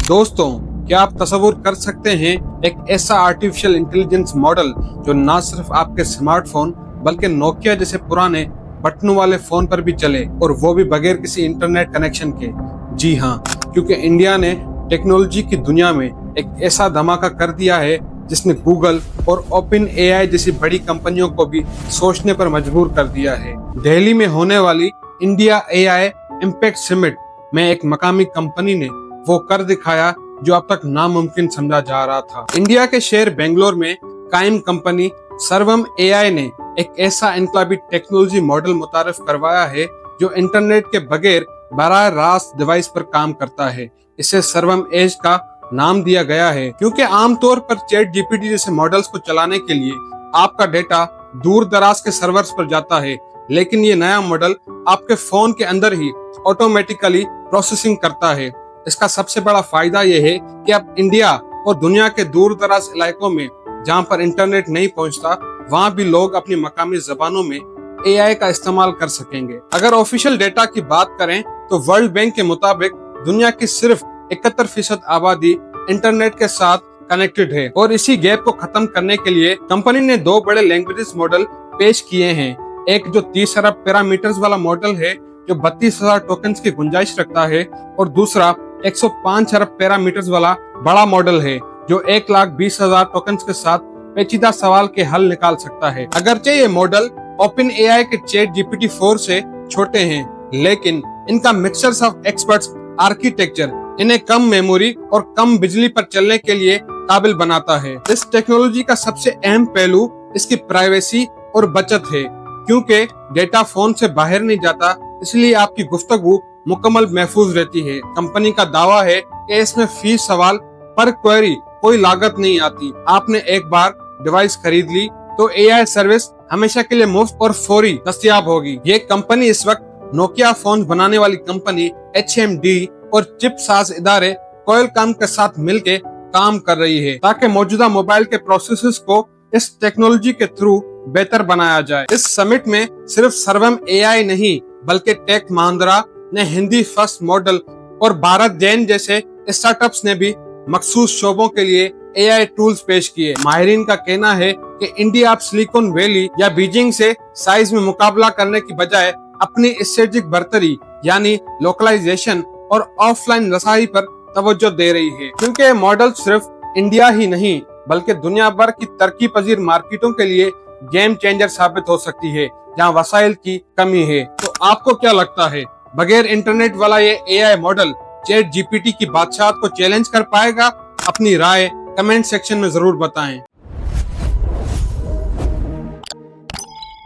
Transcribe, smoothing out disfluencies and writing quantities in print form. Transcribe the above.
दोस्तों, क्या आप तसव्वुर कर सकते हैं एक ऐसा आर्टिफिशियल इंटेलिजेंस मॉडल जो ना सिर्फ आपके स्मार्टफोन बल्कि नोकिया जैसे पुराने बटनों वाले फोन पर भी चले, और वो भी बगैर किसी इंटरनेट कनेक्शन के। जी हाँ, क्योंकि इंडिया ने टेक्नोलॉजी की दुनिया में एक ऐसा धमाका कर दिया है जिसने गूगल और ओपन एआई जैसी बड़ी कंपनियों को भी सोचने पर मजबूर कर दिया है। दिल्ली में होने वाली इंडिया एआई इम्पैक्ट समिट में एक मकामी कंपनी ने वो कर दिखाया जो अब तक नामुमकिन समझा जा रहा था। इंडिया के शहर बेंगलोर में कायम कंपनी सर्वम एआई ने एक ऐसा इनकलाबी टेक्नोलॉजी मॉडल मुतारिफ करवाया है जो इंटरनेट के बगैर बराह रास्त डिवाइस पर काम करता है। इसे सर्वम एज का नाम दिया गया है क्योंकि आमतौर पर चैट जीपीटी जैसे मॉडल्स को चलाने के लिए आपका डेटा दूर दराज के सर्वर्स पर जाता है, लेकिन ये नया मॉडल आपके फोन के अंदर ही ऑटोमेटिकली प्रोसेसिंग करता है। इसका सबसे बड़ा फायदा यह है कि अब इंडिया और दुनिया के दूर दराज इलाकों में जहां पर इंटरनेट नहीं पहुंचता, वहां भी लोग अपनी मकामी जबानों में एआई का इस्तेमाल कर सकेंगे। अगर ऑफिशियल डेटा की बात करें तो वर्ल्ड बैंक के मुताबिक दुनिया की सिर्फ 71% आबादी इंटरनेट के साथ कनेक्टेड है, और इसी गैप को खत्म करने के लिए कंपनी ने दो बड़े लैंग्वेजेस मॉडल पेश किए हैं। एक जो 30 अरब पैरामीटर्स वाला मॉडल है जो 32,000 टोकन्स की गुंजाइश रखता है, और दूसरा 105 अरब पैरामीटर्स वाला बड़ा मॉडल है जो 1,20,000 टोकन्स के साथ पेचीदा सवाल के हल निकाल सकता है। अगरचे ये मॉडल ओपन एआई के चैट जीपीटी 4 से छोटे हैं, लेकिन इनका मिक्सचर्स ऑफ एक्सपर्ट्स आर्किटेक्चर इन्हें कम मेमोरी और कम बिजली पर चलने के लिए काबिल बनाता है। इस टेक्नोलॉजी का सबसे अहम पहलू इसकी प्राइवेसी और बचत है, क्योंकि डेटा फोन से बाहर नहीं जाता, इसलिए आपकी गुफ्तगू मुकम्मल महफूज रहती है। कंपनी का दावा है कि इसमें फी सवाल पर क्वेरी कोई लागत नहीं आती। आपने एक बार डिवाइस खरीद ली तो एआई सर्विस हमेशा के लिए मुफ्त और फौरी दस्तयाब होगी। ये कंपनी इस वक्त नोकिया फोन बनाने वाली कंपनी HMD और चिप साज इदारे क्वालकॉम के साथ मिलकर काम कर रही है ताकि मौजूदा मोबाइल के प्रोसेसर्स को इस टेक्नोलॉजी के थ्रू बेहतर बनाया जाए। इस समिट में सिर्फ सर्वम एआई नहीं बल्कि टेक महिंद्रा ने हिंदी फर्स्ट मॉडल और भारत जैन जैसे स्टार्टअप्स ने भी मखसूस शोबों के लिए एआई टूल्स पेश किए। माहिरीन का कहना है कि इंडिया अब सिलिकॉन वैली या बीजिंग से साइज में मुकाबला करने की बजाय अपनी स्ट्रेटेजिक बर्तरी यानी लोकलाइजेशन और ऑफलाइन रसाई पर तवज्जो दे रही है, क्योंकि मॉडल सिर्फ इंडिया ही नहीं बल्कि दुनिया भर की तरक्की पजीर मार्केटों के लिए गेम चेंजर साबित हो सकती है जहां वसाइल की कमी है। तो आपको क्या लगता है, बगैर इंटरनेट वाला ये एआई मॉडल चैट जीपीटी की बादशाहत को चैलेंज कर पाएगा? अपनी राय कमेंट सेक्शन में जरूर बताएं।